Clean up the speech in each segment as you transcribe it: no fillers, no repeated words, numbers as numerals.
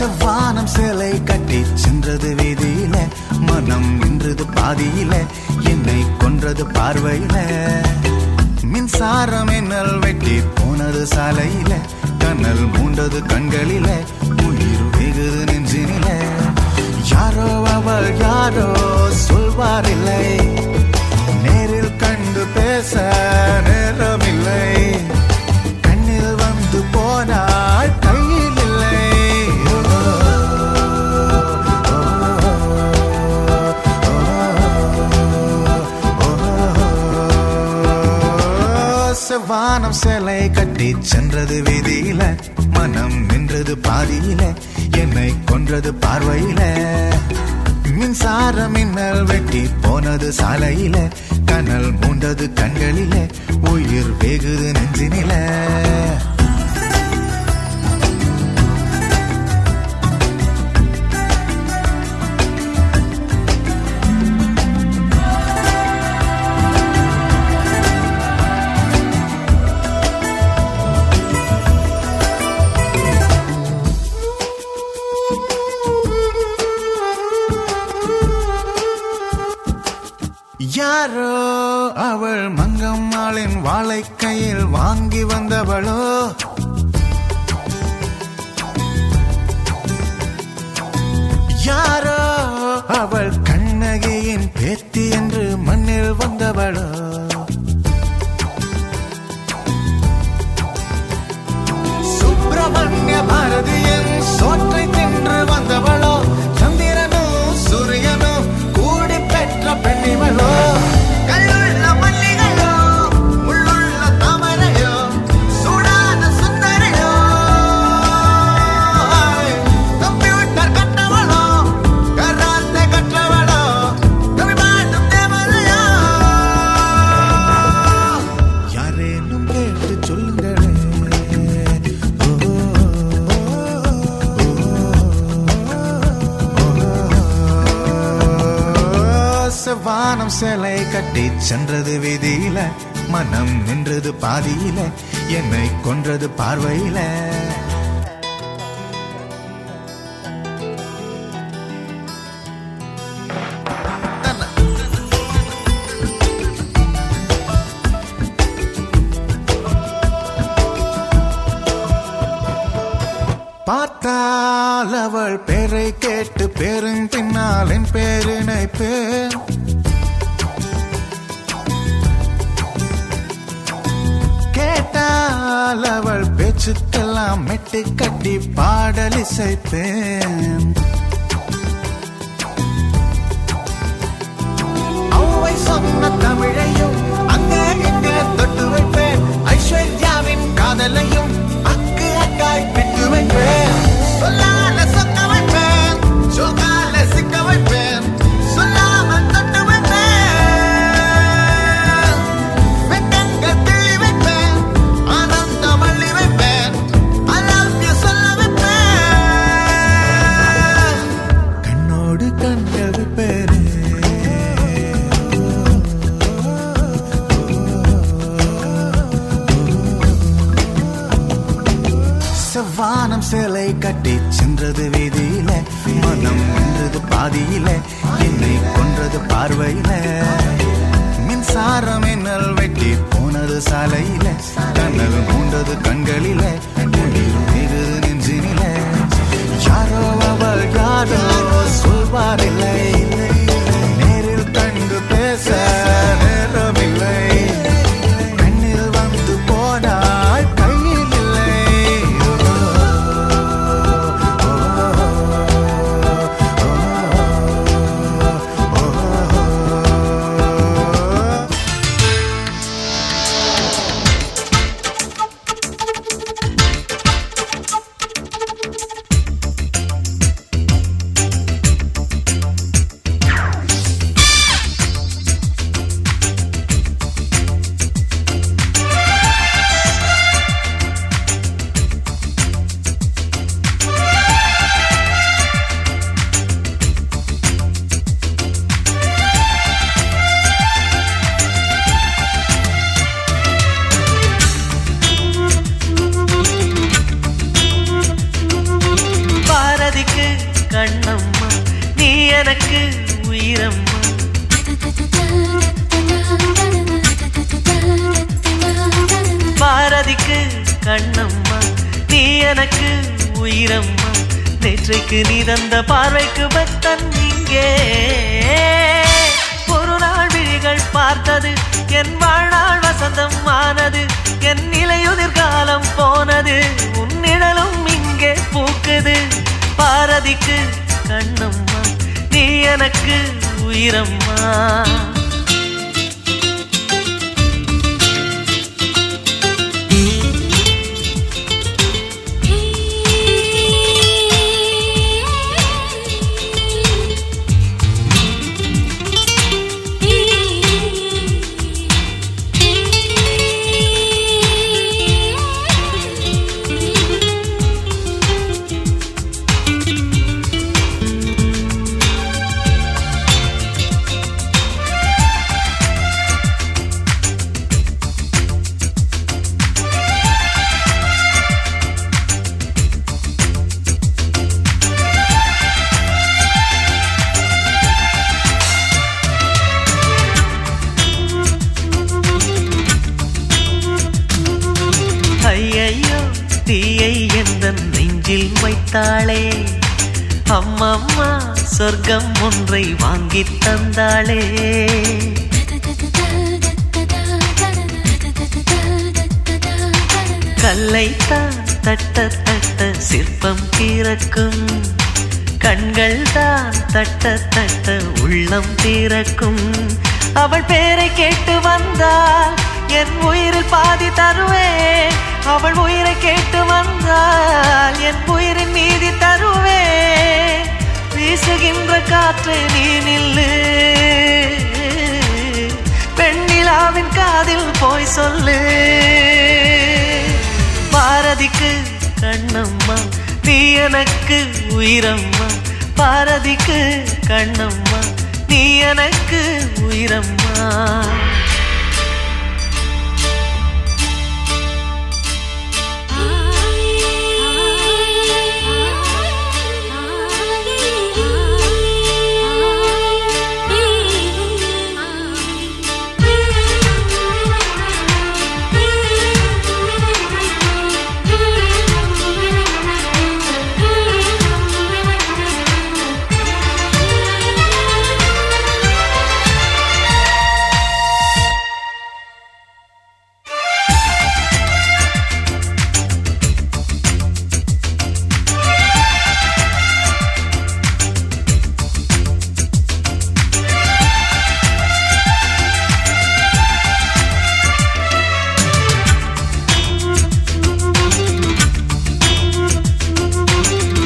செவ்வானம் சேலை கட்டி சென்றது வீதியில, மனம் நின்றது பாதியில, என்னை கொன்றது பார்வையில. மின்சாரம் என்னல் வெட்டி போனது சாலையில, கண்ணல் மூண்டது கண்களில, உயிர் வெகுது நெஞ்சினில. யாரோ அவள் யாரோ சொல்வாரில்லை, நேரில் கண்டு பேச நேரமில்லை. கண்ணில் வந்து போனாள் கையில் இல்லை. செவ்வானம் சேலை கட்டி சென்றது வீதியில, மனம் நின்றது பாதியில, என்னை கொன்றது பார்வையில. மின்சாரம் மின்னல் வெட்டி போனது சாலையில, கனல் மூண்டது கண்களில, உயிர் வெகுது நெஞ்சினில. யாரோ அவள் மங்கம்மாளின் வாழை கையில் வாங்கி வந்தவளோ, யாரோ அவள் கண்ணகியின் பேத்தி என்று மண்ணில் வந்தவளோ. சுப்பிரமணிய பாரதியின் சோற்றை தின்று வந்தவளோ, சந்திரனோ சூரியனோ கூடி பெற்ற பெண்ணிவளோ. கல்லுள்ள மல்லிகையோ முள்ளுள்ள தாமரையோ, சூடான சுந்தரையோ, கம்ப்யூட்டர் கற்றவளோ, கராத்தே கற்றவளோ, கவி பாடும் தேவதையோ. யாரேனும் கேட்டு சொல்லுங்களே. செவ்வானம் சேலை கட்டி சென்றது வீதியில, மனம் நின்றது பாதியில, என்னை கொன்றது பார்வையில. பார்த்தால் அவள் பேரை கேட்டு பேரும் பின்னால் என் பேரினைப்பேன். கேட்டால் அவள் பேச்சுக்கெல்லாம் மெட்டு கட்டி பாடல் இசைப்பேன். அவை சொன்ன தமிழையும் அங்கே இங்கே தொட்டு வைப்பேன். ஐஸ்வர்யாவின் காதலையும் அக்கு அக்காய் பிட்டு வைப்பேன். சொல்லால சொக்க வைப்பேன், சொல்லால சிக்க வைப்பேன், சொல்லாமல் தொட்டு வைப்பேன். வெட்டங்கள் கிள்ளி வைப்பேன், ஆனந்தம் அள்ளி வைப்பேன், I love you சொல்ல வைப்பேன். கண்ணோடு கண்கள் வைப்பேன். செவ்வானம் சேலை கட்டி சென்றது வீதியில, மனம் நின்றது பாதியில, என்னை கொன்றது பார்வையில. மின்சாரம் என்னல் வெட்டி போனது சாலையில, கண்ணல் மூண்டது கண்களில, உயிர் வெகுது நெஞ்சினில. யாரோ அவள் யாரோ சொல்வாரில்லை, நேரில் கண்டு பேச நேரமில்லை. கண்ணில் வந்து போனாள் கையில் இல்லை. நீ எனக்கு உயிரம்மா நேற்றைக்கு நீ தந்த பார்வைக்கு பக்தன் இங்கே ஒரு நாள் விழிகள் பார்த்தது என் வாழ்நாள் வசந்தம் ஆனது என் நிலையுதிர் காலம் போனது உன் நிழலும் இங்கே பூக்குது பாரதிக்கு கண்ணம்மா நீ எனக்கு உயிரம்மா ஐயையோ தீயை எந்த நெஞ்சில் வைத்தாளே அம்மம்மா சொர்க்கம் ஒன்றை வாங்கி தந்தாளே கல்லைத்தான் தட்ட தட்ட சிற்பம் திறக்கும் கண்கள் தான் தட்ட தட்ட உள்ளம் திறக்கும் அவள் பேரை கேட்டு வந்தால் என் உயிரில் பாதி தருவேன் அவள் உயிரை கேட்டு வந்தால் என் உயிரின் மீதி தருவேன் வீசுகின்ற காற்று நீ நில்லு பெண்ணிலாவின் காதில் போய் சொல்லு பாரதிக்கு கண்ணம்மா நீ எனக்கு உயிரம்மா பாரதிக்கு கண்ணம்மா நீ எனக்கு உயிரம்மா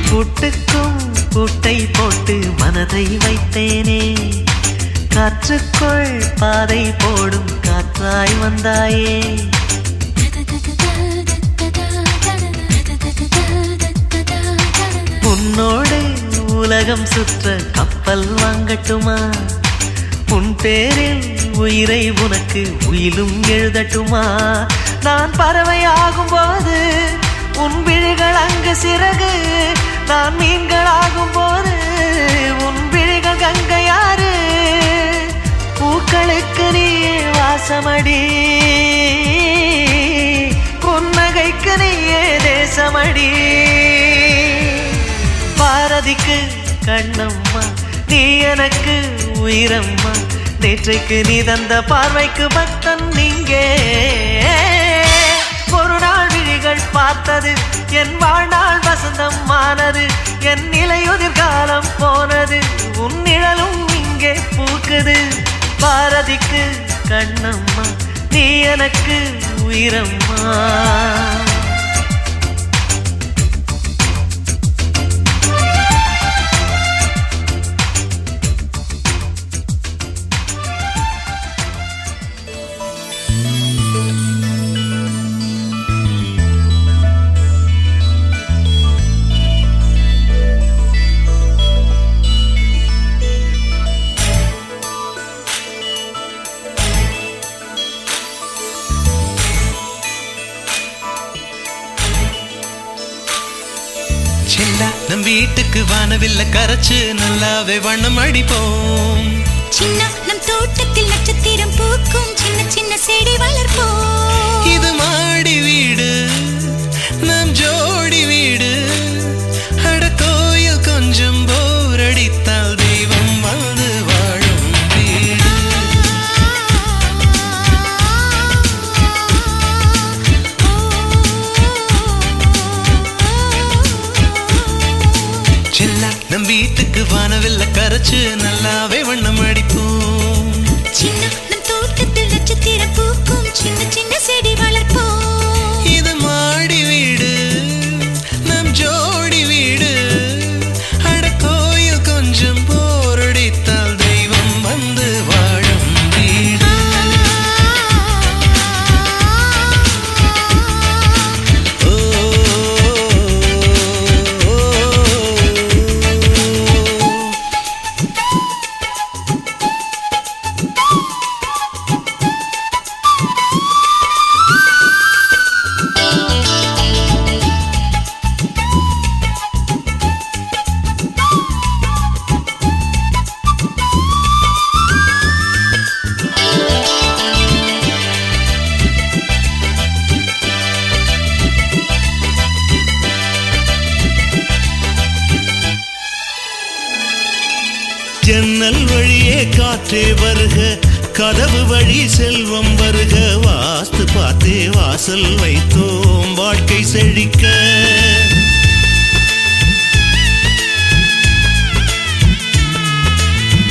பூட்டுக்கும் பூட்டை போட்டு மனதை வைத்தேனே காற்றுக்குள் பாதை போடும் காற்றாய் வந்தாயே உன்னோடு உலகம் சுற்ற கப்பல் வாங்கட்டுமா உன் பேரில் உயிரை உனக்கு உயிலும் எழுதட்டுமா நான் பறவையாகும் போது உன் விழிகள் அங்கு சிறகு நான் மீன்களாகும் போது உன் விழிகள் கங்கையாறு பூக்களுக்கு நீயே வாசமடி புன்னகைக்கு நீயே தேசமடி பாரதிக்கு கண்ணம்மா நீ எனக்கு உயிரம்மா நேற்றைக்கு நீ தந்த பார்வைக்கு பக்தன் நீங்கே ஒரு நாள் விழிகள் பார்த்தது என் வாழ்நாள் வசந்தம் ஆனது என் நிலையுதிர் காலம் போனது உன் நிழலும் இங்கே பூக்குது பாரதிக்கு கண்ணம்மா நீ எனக்கு உயிரம்மா நம் வீட்டுக்கு வானவில்ல கரைச்சு நல்லாவே வண்ணம் அடிப்போம். சின்ன நம் தோட்டத்தில் நட்சத்திரம் பூக்கும் சின்ன சின்ன செடி வளர்ப்போம். இது மாடி வீடு நம் ஜோடி வீட்டுக்கு வானவில்ல கரைச்சு நல்லாவே வண்ணம் அடிப்போம். சின்ன நம் தோட்டத்தில் நட்சத்திரம் பூக்கும் சின்ன சின்ன செடி வளர்ப்போம். இது மாடி வீடு நம் ஜோடி வீடு. அட கோயில் கொஞ்சம் போரடித்தால் தெய்வம் வந்து வாழும் வீடு. ஜன்னல் வழியே காற்றே வருக, கதவு வழி செல்வம் வருக. வாஸ்து பார்த்தே வாசல் வைத்தோம் வாழ்க்கை செழிக்க.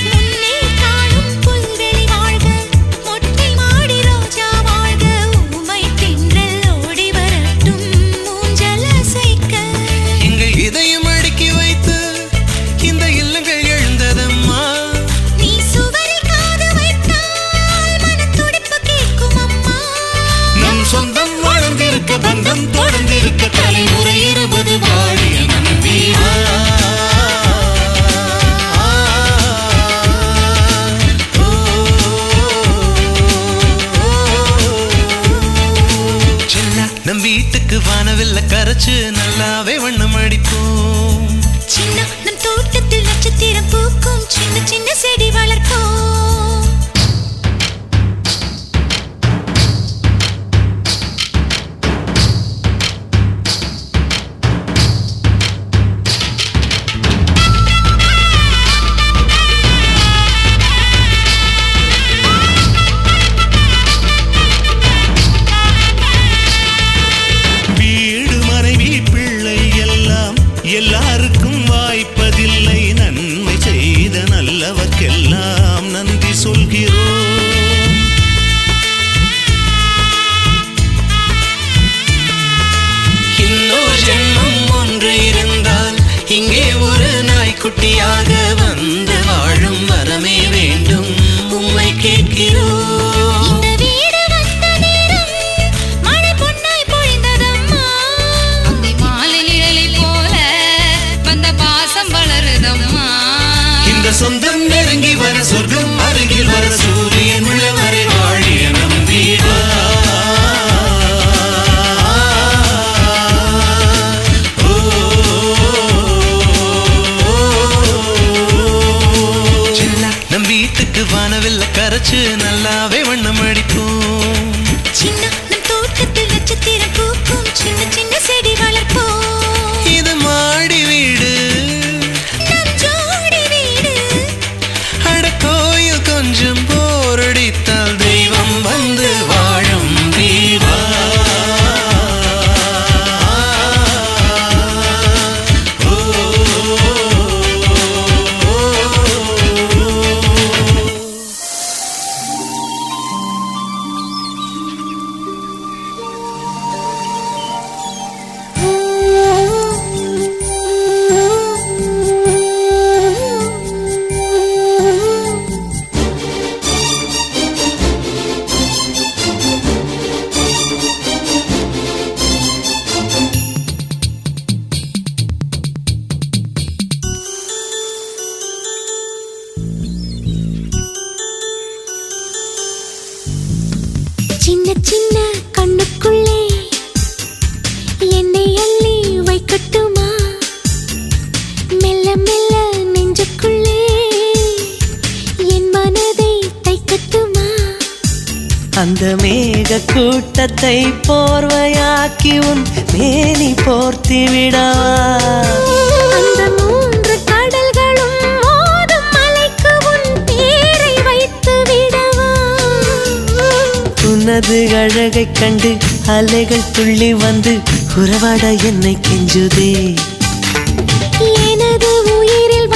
முன்னே காணும் புல்வெளி வாழ்க, மொட்டை மாடி ரோஜா வாழ்க. ஊமை தென்றல் ஓடி வரட்டும் ஊஞ்சல் அசைக்க. எங்கள் இதயம் அடுக்கி வைத்து இந்த இல்லங்கள் எழுந்ததம்மா. நீ சுவரில் காது வைத்தால் மனத்துடிப்பு கேட்கும் அம்மா. நம் சொந்தம் வாழ்ந்திருக்க பந்தம் தொடர்ந்திருக்க தலைமுறை 20 வாழிய நம்பி. நம் வீட்டுக்கு வானவில்ல கரைச்சு நல்லாவே வண்ணம் அடிப்போம். சின்ன நம் தோட்டத்தில் நட்சத்திரம் பூக்கும் சின்ன சின்ன செடி வளர்ப்போம். வீடு மனைவி பிள்ளை எல்லாம் எல்லாருக்கும் வாய்ப்பதில்லை. நன்மை செய்த நல்லவர்க்கெல்லாம் நன்றி சொல்கிறோம். இன்னொரு ஜென்மம் ஒன்று இருந்தால் இங்கே ஒரு நாய்க்குட்டியாக வந்து வாழும் வரமே வேண்டும் உம்மை கேட்கிறோம். இந்த வீடு வந்த நேரம் மழை பொன்னாய் பொழிந்ததம்மா. அந்தி மாலை நிழலை போல வந்த பாசம் வளருதம்மா. இந்த சொந்தம் நெருங்கி வர சொர்க்கம் அருகில் வர சூரியன் உள்ளவரை வாழிய நம்பீவா. நம் வீட்டுக்கு வானவில்ல கரைச்சு நல்லாவே வண்ணம் அடிப்போம். சின்ன நம் தோட்டத்தில் நட்சத்திரம் பூக்கும் சின்ன சின்ன செடி வளர்ப்போம். இது மாடி வீடு நம் ஜோடி வீடு. அட கோயில் கொஞ்சம் போரடித்தால் தெய்வம் வந்து வாழும் வீடா. சின்ன சின்ன கண்ணுக்குள்ளே என்னை அள்ளி வைக்கட்டுமா? மெல்ல மெல்ல நெஞ்சுக்குள்ளே என் மனதை தைக்கட்டுமா? அந்த மேக கூட்டத்தை போர்வையாக்கி உன் மேனி போர்த்தி விடவா? அந்த 3 கடல்களும் மோதும் மலைக்கு உன் பேரை வைத்து விடவா? உனது அழகைக் கண்டு அலைகள் துள்ளி வந்து உறவாட என்னை கெஞ்சுதே. எனது உயிரில்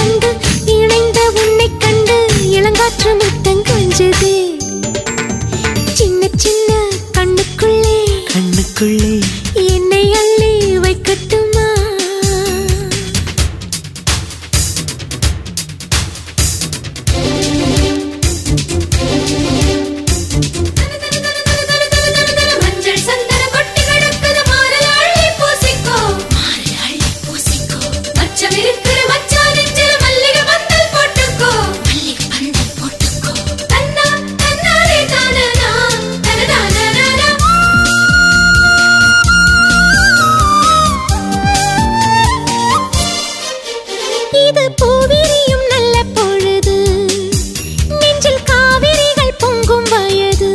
இளங்காற்று முத்தம் கொஞ்சது சின்ன சின்ன கண்ணுக்குள்ளே கண்ணுக்குள்ளே என்னை அள்ளி வைக்கட்டுமா மஞ்சள் சந்தன கொட்டி கிடக்குது மாறல் அள்ளி பூசிக்கோ மச்சம் இருக்கிற மச்சா நெஞ்சில மல்லிகை பந்தல் போட்டுக்கோ தன்னா தன்னாரே தானனா தனதானனா இது பூவிரியும் நல்ல பொழுது நெஞ்சில் காவிரிகள் பொங்கும் வயது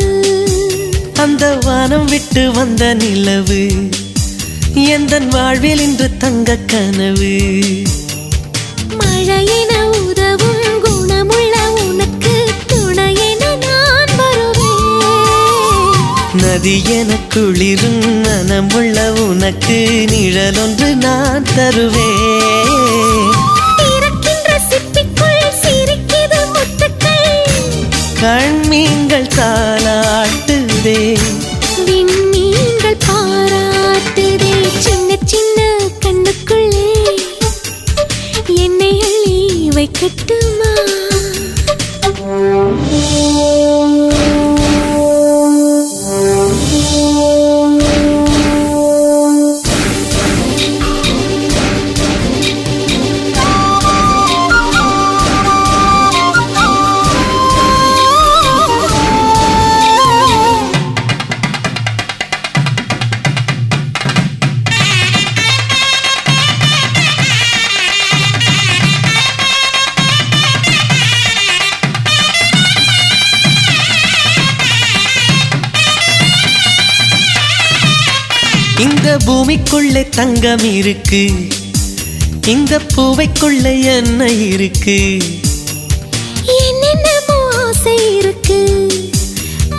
அந்த வானம் விட்டு வந்த நிலவு எந்தன் வாழ்வில் இன்று தங்க கனவு மழையென உதவும் குணமுள்ள உனக்கு துணையென நான் வருவேன் நதி என குளிரும் மனமுள்ள உனக்கு நிழலொன்று நான் தருவேன் திறக்கின்ற சிப்பிக்குள் சிரிக்குது முத்துக்கள் கண்மீன்கள் தாளாட்டுதே விண்மீன்கள் பாராட்டுதே சின்ன சின்ன கண்ணுக்குள்ளே என்னை அள்ளி வைக்கட்டுமா இந்த பூமிக்குள்ளே தங்கம் இருக்கு இந்த பூவைக்குள்ளே என்ன இருக்கு என்னென்னமோ ஆசை இருக்கு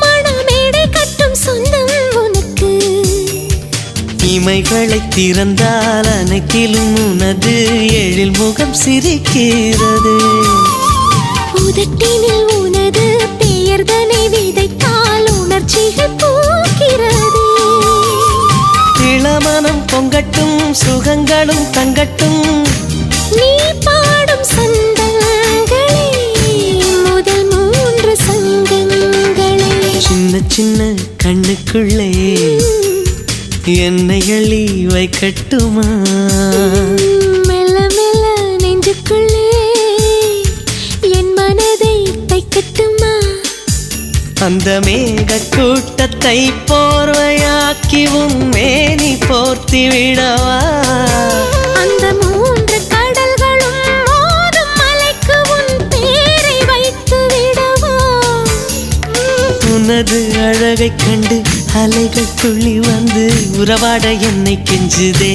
மணமேடை கட்டும் சொந்தம் உனக்கு இமைகளை திறந்தால் அனைத்திலும் உனது எழில் முகம் சிரிக்கிறது உதட்டினில் உனது பெயர்தனை விதைத்தால் உணர்ச்சிகள் பூக்கிறது இளமனம் பொங்கட்டும் சுகங்களும் தங்கட்டும் நீ பாடும் சந்தங்களே முதல் 3 சங்கங்களே சின்ன சின்ன கண்ணுக்குள்ளே என்னை அள்ளி வைக்கட்டுமா மெல்ல மெல்ல நெஞ்சுக்குள்ளே என் மனதை தைக்கட்டுமா அந்த மேக கூட்டத்தை போர்வையாக்கி உன் மேனி போர்த்தி விடவா அந்த 3 கடல்களும் மோதும் மலைக்கு உன் பேரை வைத்து விடவா உனது அழகைக் கண்டு அலைகள் துள்ளி வந்து உறவாட என்னை கெஞ்சுதே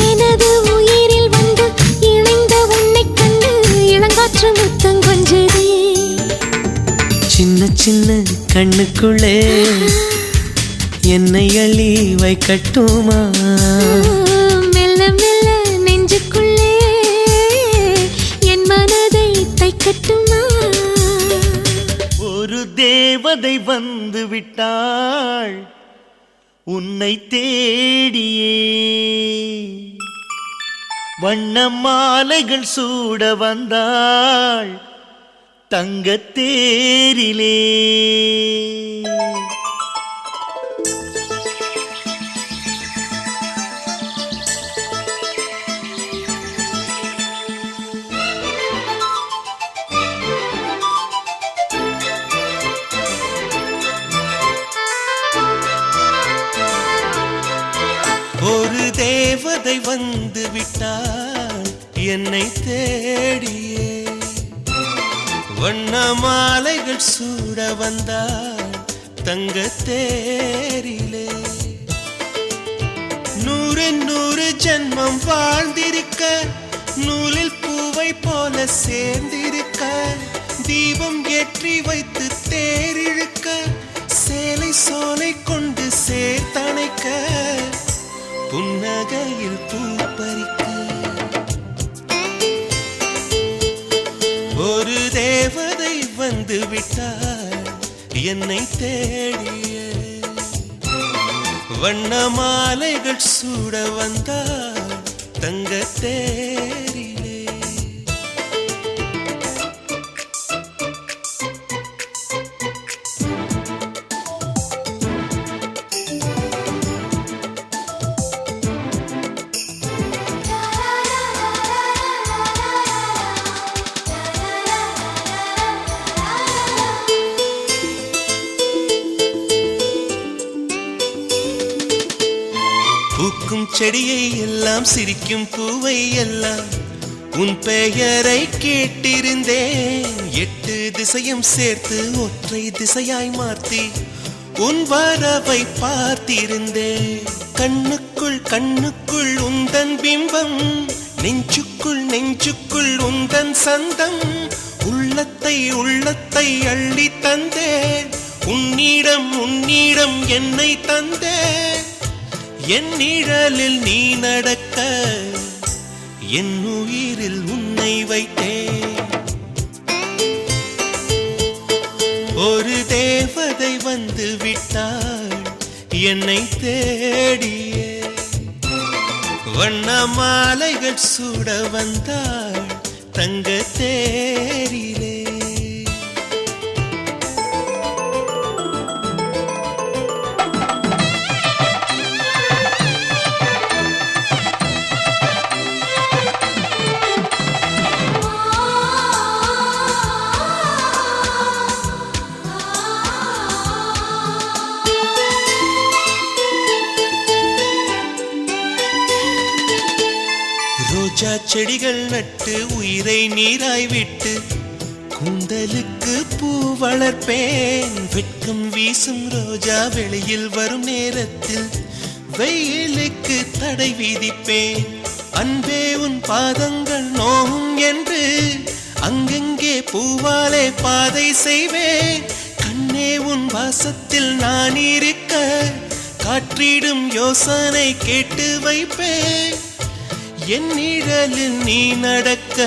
எனது உயிரில் வந்து இணைந்த உன்னைக் கண்டு இளங்காற்று முத்தம் கொஞ்சதே சின்ன சின்ன கண்ணுக்குள்ளே என்னை அள்ளி வைக்கட்டுமா மெல்ல மெல்ல நெஞ்சுக்குள்ளே என் மனதை தைக்கட்டுமா ஒரு தேவதை வந்து விட்டாள் உன்னை தேடியே வண்ண மாலைகள் சூட வந்தாள் தங்கத் தேரிலே ஒரு தேவதை வந்து விட்டாள் என்னை தேடியே வண்ண மாலைகள் சூட வந்தாள் தங்கத் தேரிலே 100 ஜென்மம் வாழ்ந்திருக்க நூலில் பூவை போல சேர்ந்திருக்க தீபம் ஏற்றி வைத்து தேரிழுக்க சேலை சோலை கொண்டு சேர்த்தணைக்க புன்னகையில் பூ பறிக்க ஒரு ஒரு தேவதை வந்து விட்டார் என்னை தேடிய, வண்ண மாலைகள் சூட வந்தார் தங்க தேரிலே. பூக்கும் செடியை எல்லாம் சிரிக்கும் பூவை எல்லாம் உன் பெயரை கேட்டிருந்தேன். 8 திசையும் சேர்த்து ஒற்றை திசையாய் மாற்றி உன் வரவை பார்த்திருந்தேன். கண்ணுக்குள் கண்ணுக்குள் உந்தன் பிம்பம், நெஞ்சுக்குள் நெஞ்சுக்குள் உந்தன் சந்தம். உள்ளத்தை உள்ளத்தை அள்ளி தந்தேன், உன்னிடம் உன்னிடம் என்னை தந்தேன். என் நிழலில் நீ நடக்க என் உயிரில் உன்னை வைத்தேன். ஒரு தேவதை வந்து விட்டாள் என்னை தேடிய, வண்ண மாலைகள் சூட வந்தாள் தங்க தேரிலே. ரோஜா செடிகள் நட்டு உயிரை நீராய் விட்டு கூந்தலுக்கு பூ வளர்ப்பேன். வெட்கம் வீசும் ரோஜா வெளியில் வரும் நேரத்தில் வெயிலுக்கு தடை விதிப்பேன். அன்பே உன் பாதங்கள் நோகும் என்று அங்கங்கே பூவாலே பாதை செய்வேன். கண்ணே உன் வாசத்தில் நான் இருக்க காற்றிடும் யோசனை கேட்டு வைப்பேன். என் நிழலில் நீ நடக்க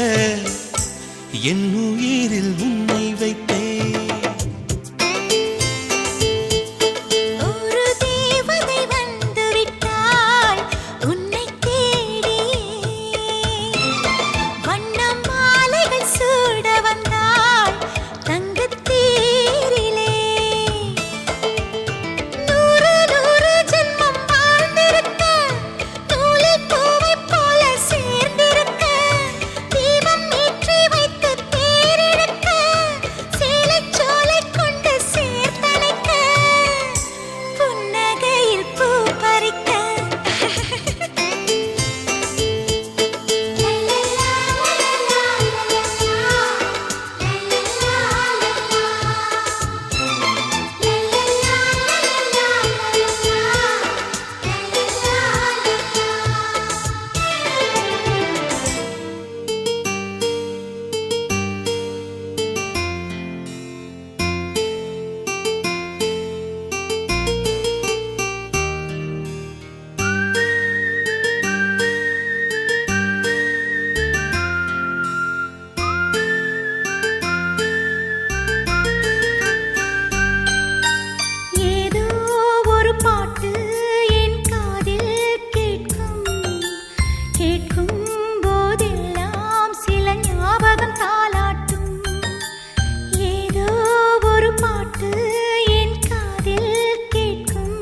என் உயிரில் உன்னை வைத்தேன். ஒரு தேவதை வந்து விட்டாள் உன்னை தேடி, வண்ண மாலைகள் சூட வந்தாள் தங்கத் தேரிலே. 100 100 ஜென்மம் வாழ்ந்திருக்க, நூலில் பூவைப் போல சேர்ந்திருக்க, தீபம் ஏற்றி வைத்து தேரிழுக்க, சேலைச் சோலை கொண்டு சேர்த்தணைக்க, புன்னகையில் பூ பறிக்க. ஏதோ ஒரு பாட்டு என் காதில் கேட்கும், கேட்கும் போதெல்லாம் சில ஞாபகம் தாலாட்டும். ஏதோ ஒரு பாட்டு என் காதில் கேட்கும்,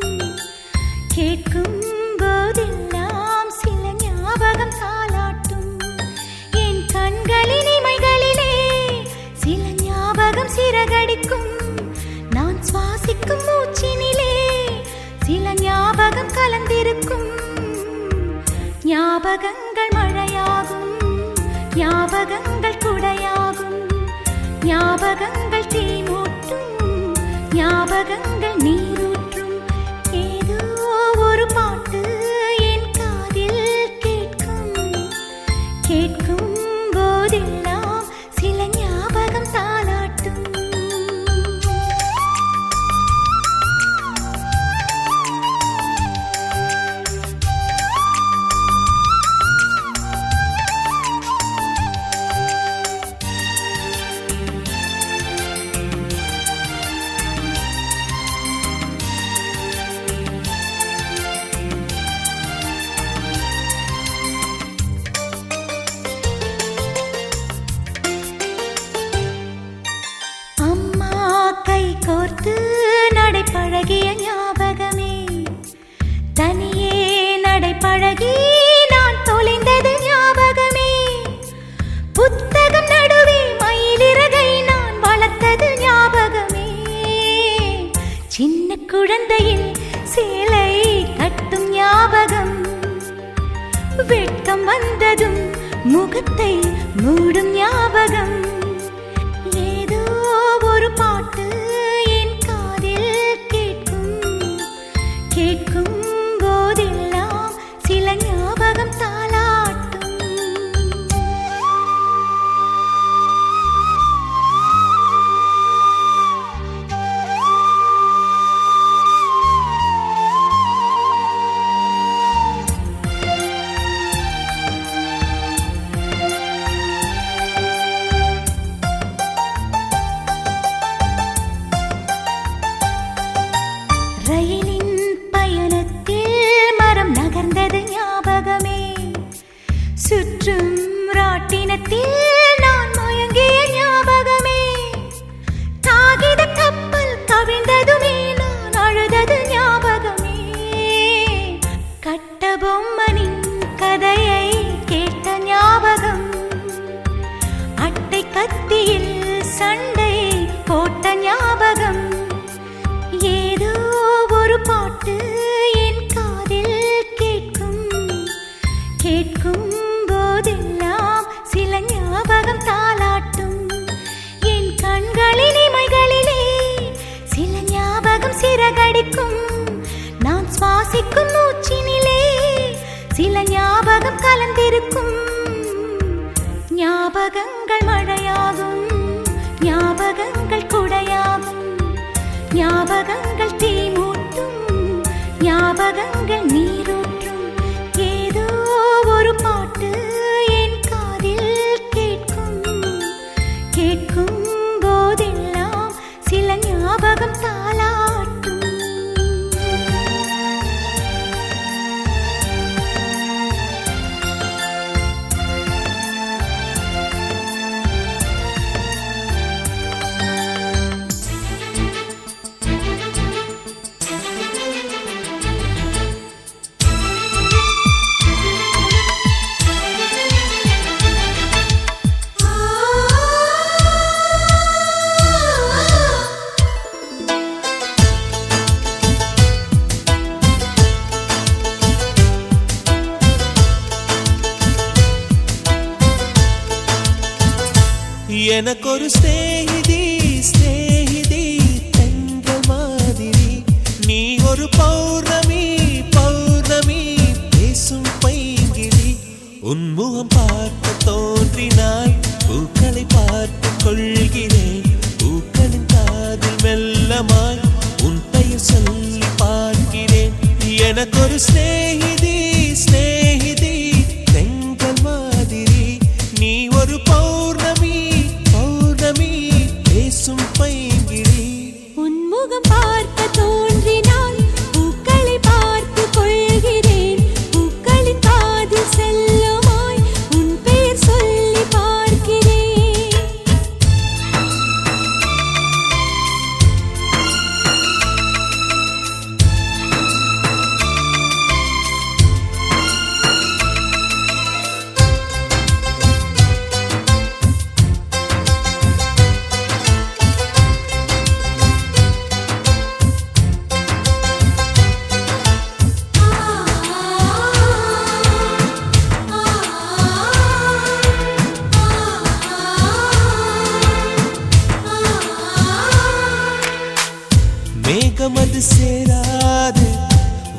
கேட்கும் போதெல்லாம் சில ஞாபகம் தாலாட்டும். என் கண்களின் இமைகளிலே சில ஞாபகம் சிறகடிக்கும். நான் சுவாசிக்கும் மூச்சினிலே சில ஞாபகம் கலந்திருக்கும். ஞாபகங்கள் மழையாகும், ஞாபகங்கள் குடையாகும், ஞாபகங்கள் தீமூட்டும், ஞாபகங்கள் நீரூற்றும். ஏதோ ஒரு பாட்டு என் காதில் கேட்கும், கேட்கும் போதெல்லாம் சில ஞாபகம் தாலாட்டும். சேலை கட்டும் ஞாபகம் வெட்கம் வந்ததும் முகத்தை மூடும் ஞாபகம் ஏதோ ஒரு பாட்டு என் காதில் கேட்கும் போதெல்லாம் சில ஞாபகம் தாளாட்டும் ரயிலின் பயணத்தில் மரம் நகர்ந்தது ஞாபகமே சுற்றும் ராட்டினத்தில் நான் மயங்கிய ஞாபகமே காகித கப்பல் கவிழ்ந்ததுமே நான் அழுதது ஞாபகமே கட்டபொம்மனின் கதையை கேட்ட ஞாபகம் அட்டை கத்தியில் சண்டை போட்ட ஞாபகம் ஏதோ ஒரு பாட்டு என் காதில் கேட்கும் போதெல்லாம் சில ஞாபகம் தாளாட்டும் என் கண்களின் இமைகளிலே சில ஞாபகம் சிறகடிக்கும் நான் சுவாசிக்கும் மூச்சினிலே சில ஞாபகம் கலந்திருக்கும் ஞாபகங்கள் மழையாகும் ஞாபகங்கள் குடையாகும் ஞாபகங்கள் தீ மூட்டும் ஞாபகங்கள் நீரூற்றும் ஏதோ ஒரு பாட்டு என் காதில் கேட்கும் போதெல்லாம் சில ஞாபகம் தாளாட்டும் எனக்கொரு ஸ்நேகிதி தென்றல் மாதிரி நீ ஒரு பௌர்ணமி பேசும் பைங்கிளி உன்முகம் பார்க்க தோன்றினாய் பூக்களை பார்த்து கொள்கிறேன் பூக்களின் காதில் மெல்லமாய் உன் பெயர் சொல்லி பார்க்கிறேன் எனக்கொரு ஸ்நேகிதி தென்றல் மாதிரி நீ ஒரு பௌர்ணமி பேசும் பைங்கிளி உன்முகம் பார்க்க தோன்றினான் பூக்களை பார்த்து கொள்கிறேன் பூக்களின் காதில் செல்லுமாய் உன் பெயர் சொல்லி பார்க்கிறேன் மேகமது சேராது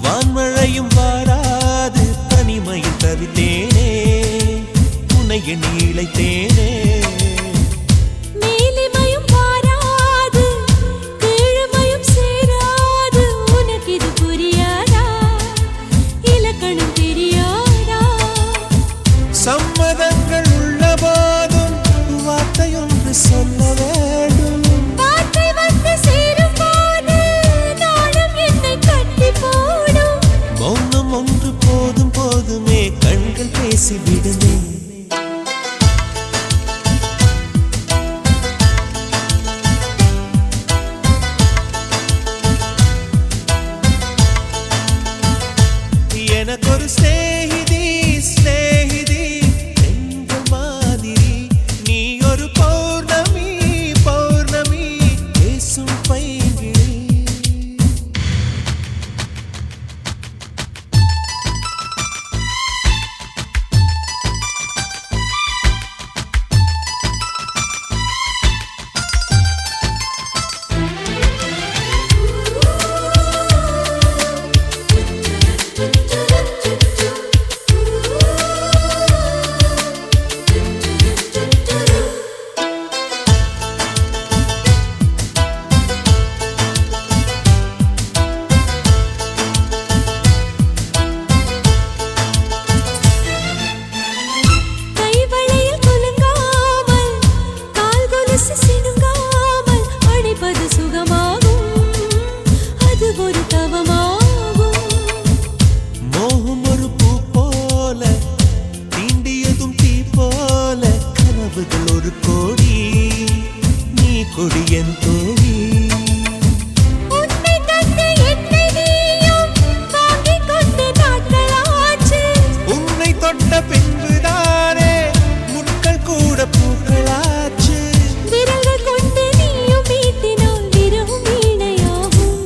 வான்மழையும் வாராது தனிமையில் தவித்தேனே உன்னை எண்ணி இளைத்தேனே மேலிமையும் வாராது கீழ்மையும் சேராது உனக்கு இது புரியாதா இலக்கணம் தெரியாதா சம்மதங்கள் உள்ள போதும் வார்த்தையொன்று சொல்ல வேண்டும் வார்த்தை வந்து சேரும் போது நாளும் என்னை கட்டி போடும் மௌனம் ஒன்று போதுமே கண்கள் பேசிவிடுமே எனக்கொரு ஸ்நேகிதி தென்றல் மாதிரி நீ ஒரு பௌர்ணமி பேசும் பைங்கிளி கொண்ட பின்புதானே முட்கள் கூட பூக்களாச்சு. விரல்கள் கொண்டு நீயும் வீட்டினால் விரவும் வீணையாகும்.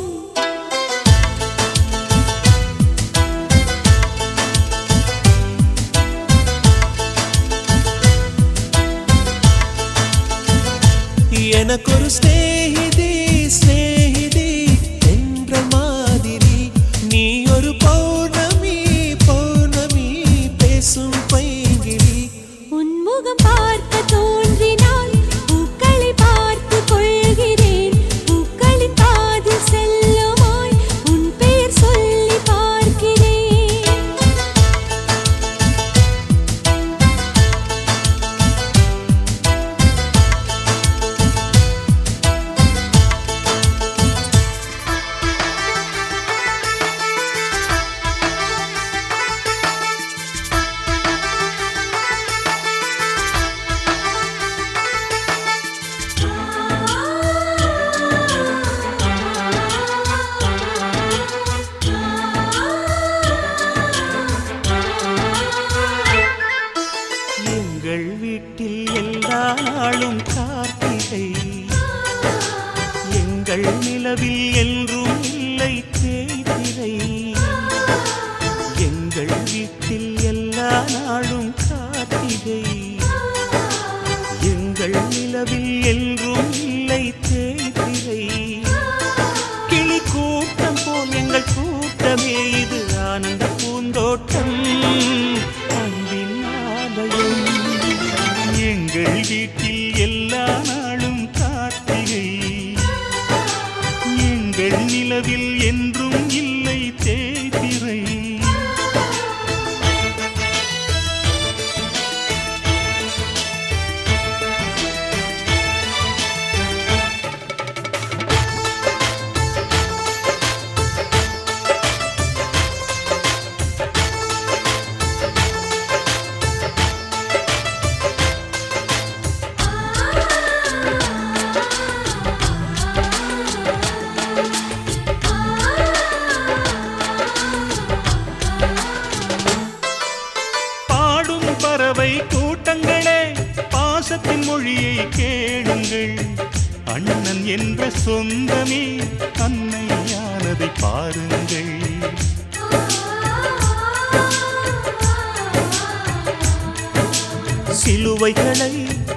எனக்கொரு ஸ்நேகிதி ஸ்நேகிதி என்ற மாதிரி, நீ ஒரு பௌர்ணமி பௌர்ணமி பேசும் பைங்கிளி. உன்முகம் பார்க்க தோன்றினால் பூக்களை பார்த்து கொள்கிறேன். பூக்களின் காதில் செல்லுமாய் உன் பெயர் சொல்லி பார்க்கிறேன். எங்கள் வீட்டில் எல்லா நாளும் கார்த்திகை, எங்கள் நிலவில் என்றும் இல்லை தேய்திரை. எங்கள் வீட்டில் எல்லா நாளும் கார்த்திகை, எங்கள் நிலவில் என்றும் இல்லை தேய்திரை. கிளி கூட்டம் போல் எங்கள் கூட்டமே இது ஆனந்த பூந்தோட்டம், அன்பின் ஆலயம். எங்கள் வீட்டில் எல்லா நாளும் கார்த்திகை, எங்கள் நிலவில் என்றும் இல்லை தேய்திரை. பாடும் பறவை கூட்டங்களே, பாசத்தின் மொழியை கேளுங்கள். அண்ணன் என்ற சொந்தமே அன்னையானதை பாருங்கள். சிலுவைகளை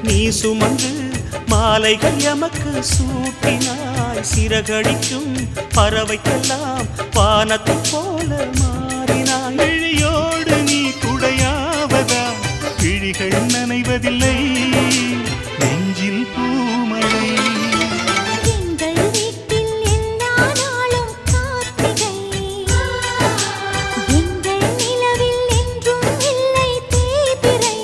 நீ சுமந்து மாலைகள் எமக்கு சூட்டினாய். சிறகடிக்கும் பறவைக்கெல்லாம் வானத்தை போல மாறினாய். விழியோடு நீ குடையாவதா, விழிகள் நனைவதில்லை நெஞ்சில் பூமழை. எங்கள் வீட்டில் எல்லா நாளும் கார்த்திகை, எங்கள் நிலவில் என்றும் இல்லை தேய்பிறை.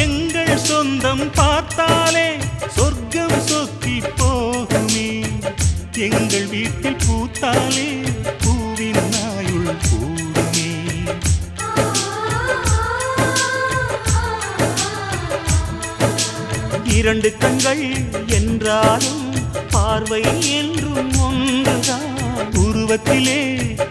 எங்கள் சொந்தம் பார்த்தாலே சொர்க்கம் சொக்கி போகுமே. எங்கள் வீட்டில் பூத்தாலே பூவின் நாயுள் கூடுமே. இரண்டு கண்கள் என்றாலும் பார்வை என்றும் ஒன்றுதான். உருவத்திலே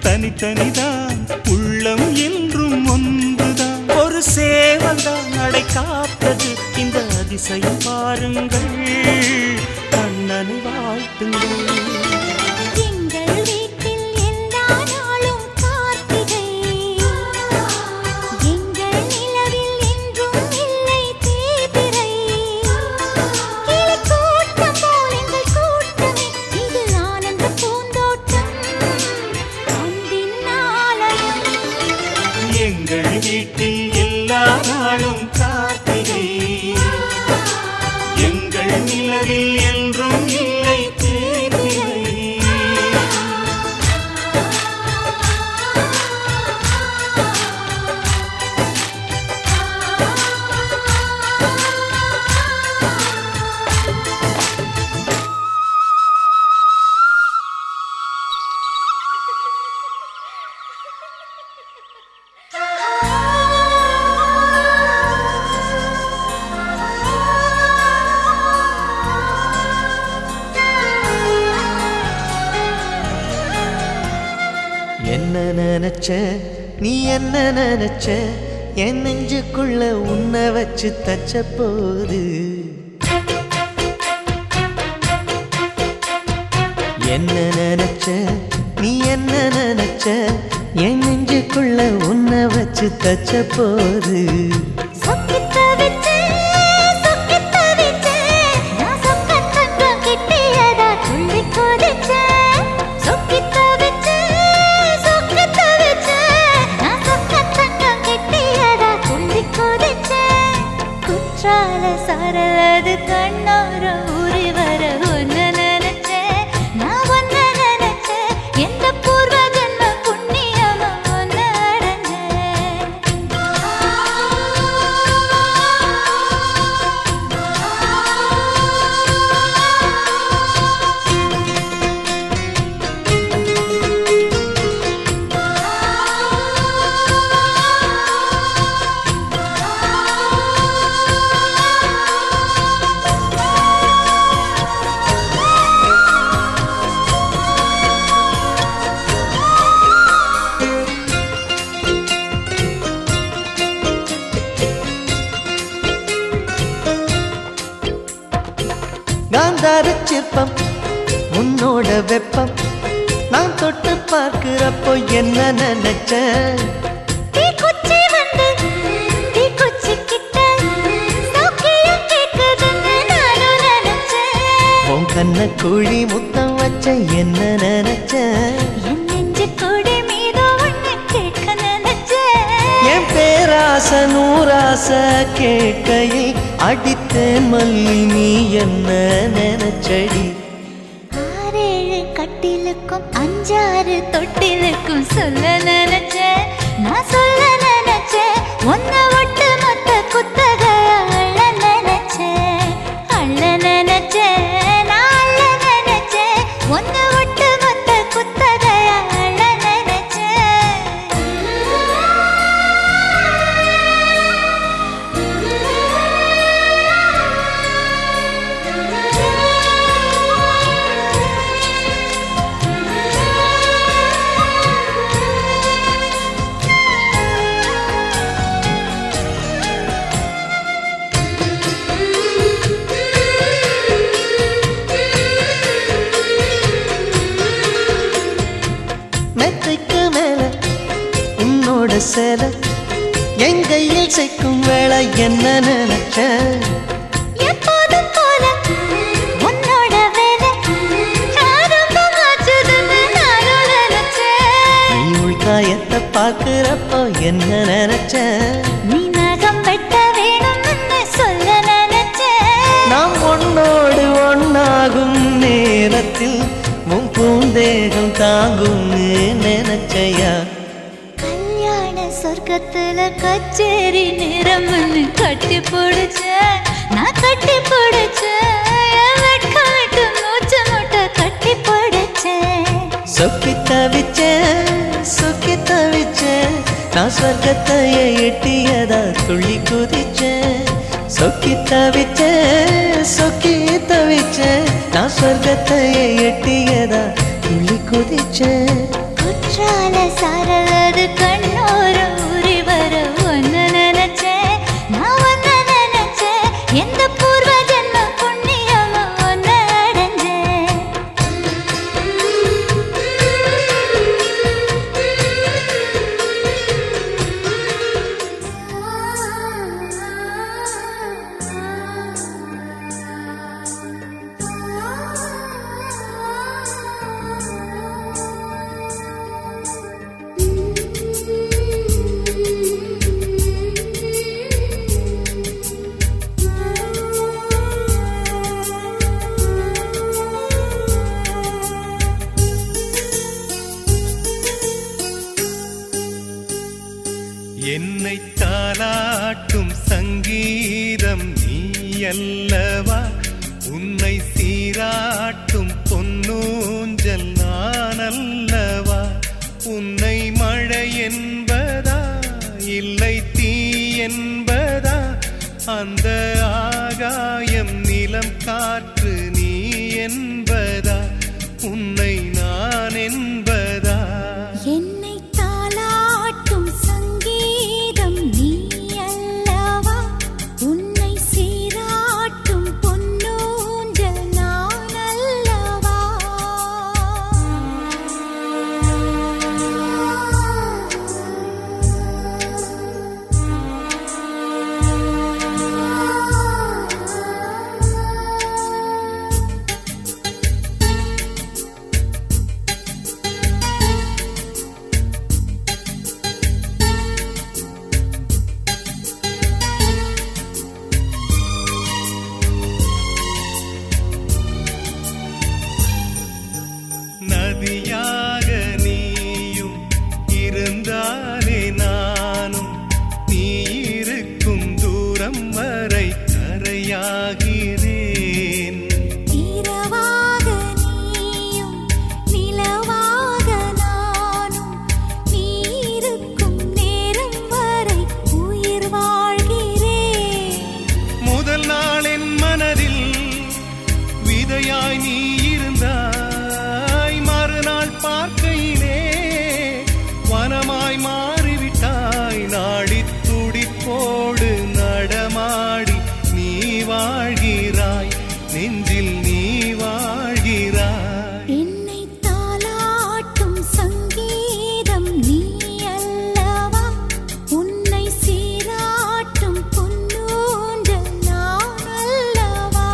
தனித்தனிதான், உள்ளம் என்றும் ஒன்றுதான். ஒரு சேவல்தான் நடை காத்தது, இந்த அதிசயம் பாருங்கள். கண்ணனை வாழ்த்துங்கள். எங்கள் வீட்டில் எல்லா நாளும் கார்த்திகை, எங்கள் நிலவில் என்றும் இல்லை தேய்பிறை. கிளி கூட்டம் போல் எங்கள் கூட்டமே இது ஆனந்த பூந்தோட்டம், அன்பின் ஆலயம். எங்கள் வீட்டில் எல்லா நாளும் கார்த்திகை, எங்கள் நிலவில் என்றும் இல்லை தேய்பிறை. என்ன நினைச்ச நீ என்ன நினைச்ச என் நெஞ்சுக்குள்ள உன்னை வச்சு தச்ச போது என்ன நினைச்ச நீ என்ன நினைச்ச என் நெஞ்சுக்குள்ள உன்னை வச்சு தச்ச போது சரலது கண்ணோர ஊறி வர ஒன்னு நினைச்சேன் நான் ஒன்னு நினைச்சேன் எந்த பூர்வ ஜன்ம புண்ணியமா ஒன்னு காந்தார சிற்பம் உன்னோட வெப்பம் நான் தொட்டு பார்க்கிறப்போ என்ன நினைச்சேன் உன் கண்ண குழி முத்தம் வச்ச என்ன நினைச்சேன் என் பேராச நூராச கேட்கையை அடித்தேன் மல்லி நீ என்ன நினைச்சடி 6 கட்டிலுக்கும் 5 தொட்டிலுக்கும் சொல்ல நினைச்சேன் நான் சொல்ல நினைச்சேன் ஒன்ன ஒட்டு மொத்த குத்தக அள்ள நினைச்சேன் நான் அள்ள நினைச்சேன் ஒன்ன ஒட்டு மொத்த குத்தக அள்ள மெத்தைக்கு மேல உன்னோட சேல என் கையில் சேர்க்கும் வேளை என்ன நினைச்ச எப்போதும் போல உன்னோட வேலை ஆரம்பமாச்சுதுன்னு நானும் நினைச்சேன் நீ உள்காயத்தை பார்க்கிறப்போ என்ன நினைச்ச நீ நகம் வெட்ட வேணும்னு சொல்ல நினைச்சேன் நாம் ஒன்னோடு ஒன்னாகும் நேரத்தில் உன் பூந்தேகம் தாங்கும்னு நினைச்சையா கல்யாண சொர்க்கத்துல கச்சேரி நிறம்னு கட்டி பிடிச்ச நான் கட்டி பிடிச்சேன் வெட்காட்டு மூச்சு முட்டை கட்டி பிடிச்சேன் சொக்கி தவிச்சேன் நான் சொர்க்கத்தையே எட்டியதா துள்ளி குதிச்சேன் சொக்கி தவிச்சேன் நான் சொர்க்கத்தையே எட்டியதா துள்ளி குதிச்சேன் குற்றால சாரலது கண்ணோர ஊறி வர ஒன்னு நினைச்சேன் நான் ஒன்னு நினைச்சேன் எந்த பூர்வ ஜன்ம புண்ணியமா ஒன்னு அடைஞ்சேன் என்னை தாலாட்டும் சங்கீதம் நீ அல்லவா உன்னை சீராட்டும் பொன்னூஞ்சல் நான் அல்லவா உன்னை மழை என்பதா இல்லை தீ என்பதா அந்த ஆகாயம் நிலம் காற்று நீ என்பதா உன்னை நான் என்பதா என்னை பார்க்கையிலே வனமாய் மாறிவிட்டாய். நாடி துடிப்போடு நடமாடி நீ வாழ்கிறாய், நெஞ்சில் நீ வாழ்கிறாய். என்னை தாலாட்டும் சங்கீதம் நீ அல்லவா, உன்னை சீராட்டும் பொன்னூஞ்சல் நான் அல்லவா.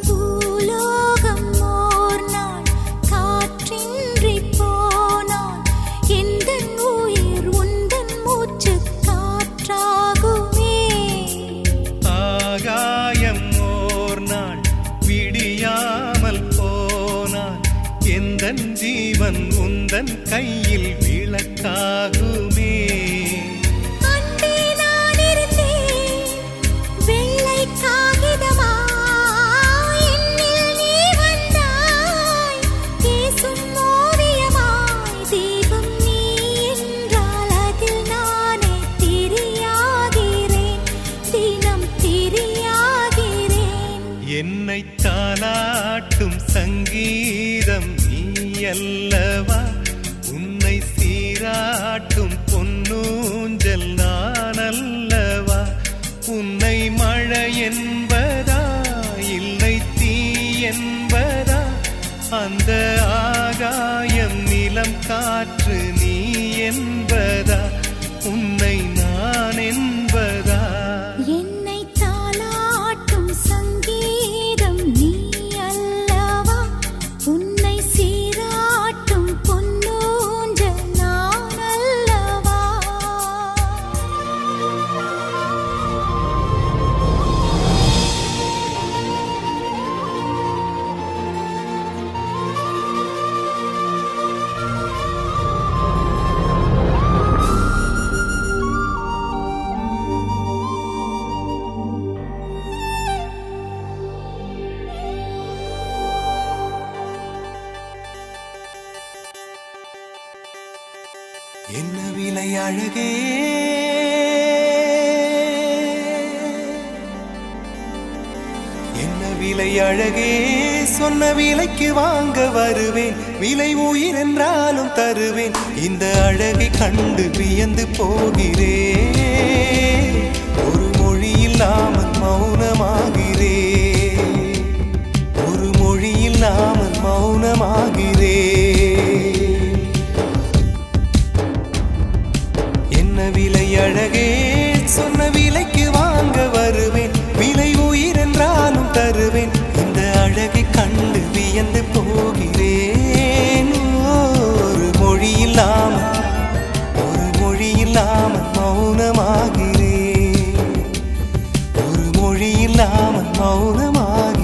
பூலோகம் ஓர் நாள் காற்றின்றி போனால் எந்தன் உயிர் உந்தன் மூச்சு காற்றாகுமே. ஆகாயம் ஓர் நாள் விடியாமல் போனான், எந்தன் ஜீவன் உந்தன் கையில் விளக்காகுமே. அன்பே நான் இருந்தேன் வெள்ளை காகிதமா, என்னில் நீ வந்தாய் பேசும் ஓவியமாய். தீபம் நீ என்றால் அதில் நானே திரியாகிறேன், தினம் திரியாகிறேன். என்னை தாலாட்டும் சங்கீதம் நீ அல்லவா, உன்னை சீராட்டும் பொன்னூஞ்சல் நான் அல்லவா. உன்னை மழை என்பதா இல்லை தீ என்பதா, அந்த ஆகாயம் நிலம் காற்று நீ என்பதா, உன்னை நான் என்பதா. என்னை தாலாட்டும் சங்கீதம் நீ அல்லவா, உன்னை சீராட்டும் பொன்னூஞ்சல் நான் அல்லவா. என்ன விலை அழகே, என்ன விலை அழகே, சொன்ன விலைக்கு வாங்க வருவேன். விலை உயிர் என்றாலும் தருவேன். இந்த அழகை கண்டு வியந்து போகிறேன். ஒரு மொழி இல்லாமல் மௌனமாகிறேன், ஒரு மொழி இல்லாமல் மௌனமாகிறேன். என்ன விலை அழகே, சொன்ன விலைக்கு வாங்க வருவேன். விலை உயிர் என்றாலும் தருவேன். இந்த அழகை கண்டு வியந்து போகிறேன். ஒரு மொழி இல்லாமல், ஒரு மொழி இல்லாமல் மௌனமாகிறேன், ஒரு மொழி இல்லாமல் மௌனமாகிறேன்.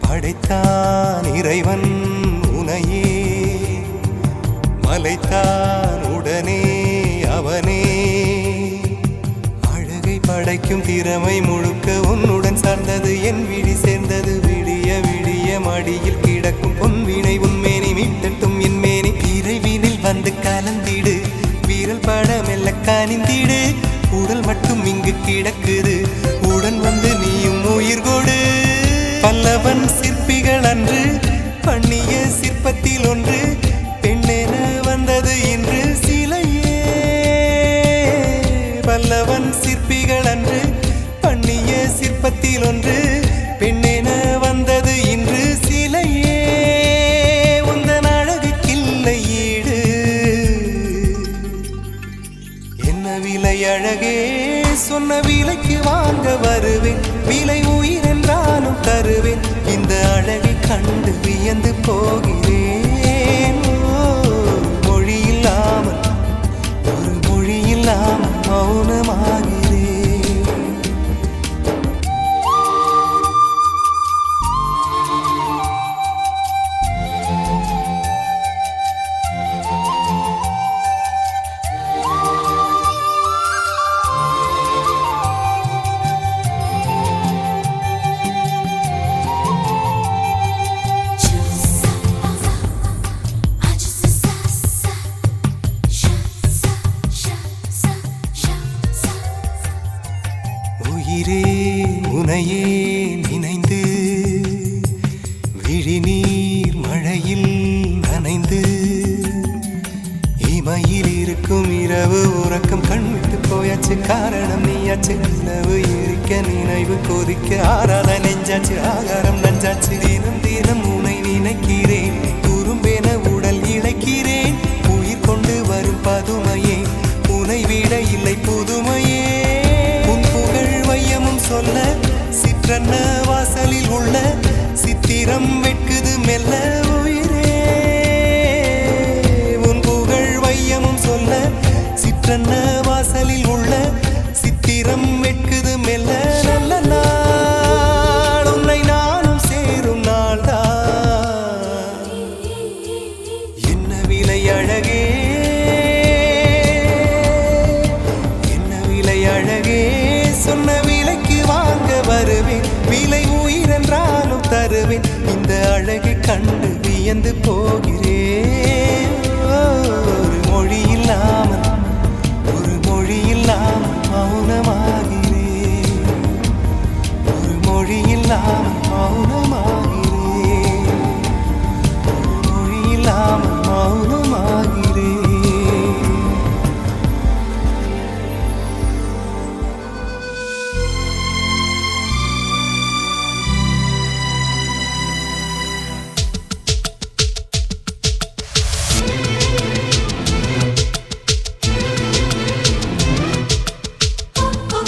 படைத்தான் இறைவன் உனையே, மலைத்தான் உடனே அவனே. அழகை படைக்கும் திறமை முழுக்க உன்னுடன் சார்ந்தது. என் விழி சேர்ந்தது விடிய விடிய மடியில் கிடக்கும் பொன்வினை உன்மேனி மீட்டட்டும் என் மேனி. இறைவினில் வந்து கலந்திடு, வீரல் பட மெல்ல கனிந்திடு. உடல் கிடக்குது உடன் வந்து நீயும் உயிர் கொடு பல்லவன் சிற்பிகள் அன்று பண்ணிய சிற்பத்தில் ஒன்று பெண்ணென வந்தது இன்று சிலையே பல்லவன் சிற்பிகள் அன்று பண்ணிய சிற்பத்தில் ஒன்று பெண்ணென வந்தது இன்று சிலையே உந்தன் அழகுக்கில்லை ஈடு என்ன விலை அழகே சொன்ன விலைக்கு வாங்க வருவேன் விலை உயிர் என்றாலும் தருவேன் இந்த அழகை கண்டு வியந்து போகிறேன் மொழி இல்லாமல் ஒரு மொழி இல்லாமல் மௌனமாகிறேன் உயிரே உனையே நினைந்து விழிநீர் மழையில் நனைந்து இமையில் இருக்கும் இரவு உறக்கம் கண்விட்டு போயாச்சு காரணம் நீயாச்சு நிலவு எரிக்க நினைவு கொதிக்க ஆறாத நெஞ்சாச்சு ஆகாரம் நஞ்சாச்சு தினம் தினம் உனை நினைக்கிறேன் குறும்பென உடல் இழைக்கிறேன் உயிர் கொண்டு வரும் பதுமையே உனை விட இல்லை புதுமையே சொல்ல சிற்றன்ன வாசலில் உள்ள சித்திரம் வெட்குது மெல்ல உயிரே உன் புகழ் வையமும் சொல்ல சிற்றன்ன வாசலில் உள்ள சித்திரம் வெட்குது மெல்ல நல்ல நாள் உன்னை நானும் சேரும் நாள்தான் என்ன விலை அழகே என்ன விலை அழகே சொன்ன வருவேன் விலை உயிர் என்றாலும் தருவேன் இந்த அழகை கண்டு வியந்து போகிறேன் ஒரு மொழி இல்லாமல் ஒரு மொழி இல்லாமல் மௌனமாகிறேன் ஒரு மொழி இல்லாமல் மௌனமாகிறேன் ஒரு மொழி இல்லாமல் மௌனமாகிறேன் Oh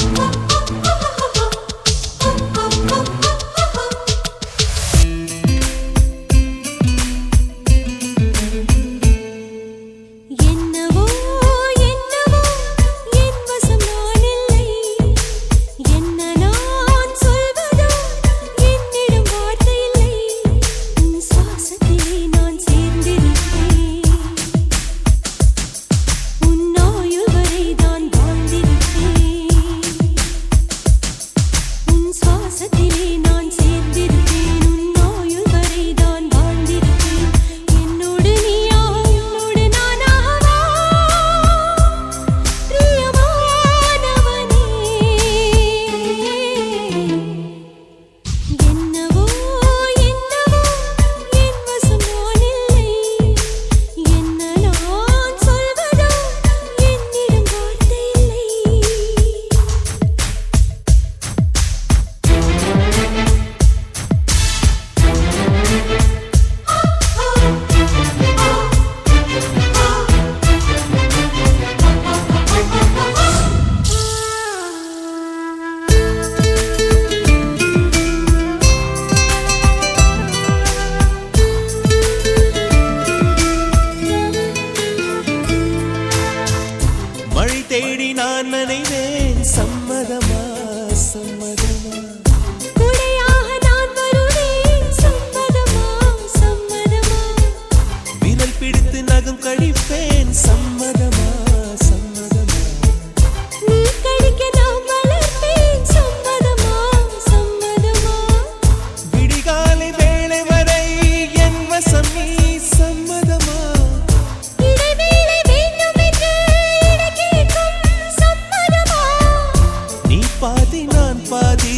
பாதி நான் பாதி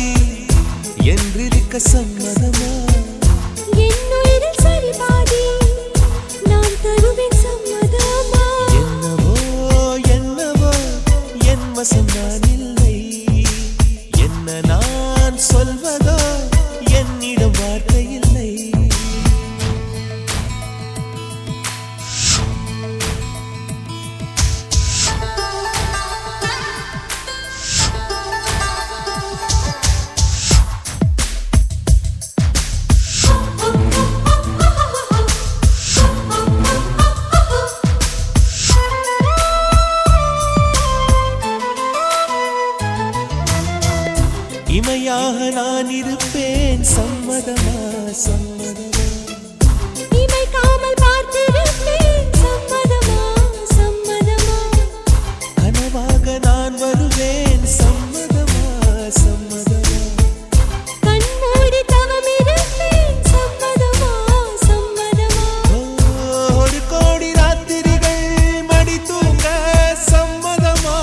என்றிருக்க சம்மதமா என் உயிரில் சரி பாதி நான் தருவேன் சம்மதமா என்னவோ என்னவோ என் வசம் நான் இல்லை என்ன நான் சொல்வதோ என்னிடம் வார்த்தை இல்லை இமையாக நான் இருப்பேன் சம்மதமா சம்மதமா இமைக்காமல் பார்த்திருப்பேன் சம்மதமா சம்மதமா கனவாக நான் வருவேன் சம்மதமா சம்மதமா கண்மூடி தவம் இருப்பேன் சம்மதமா சம்மதமா ஒரு கோடி ராத்திரிகள் மடி தூங்க சம்மதமா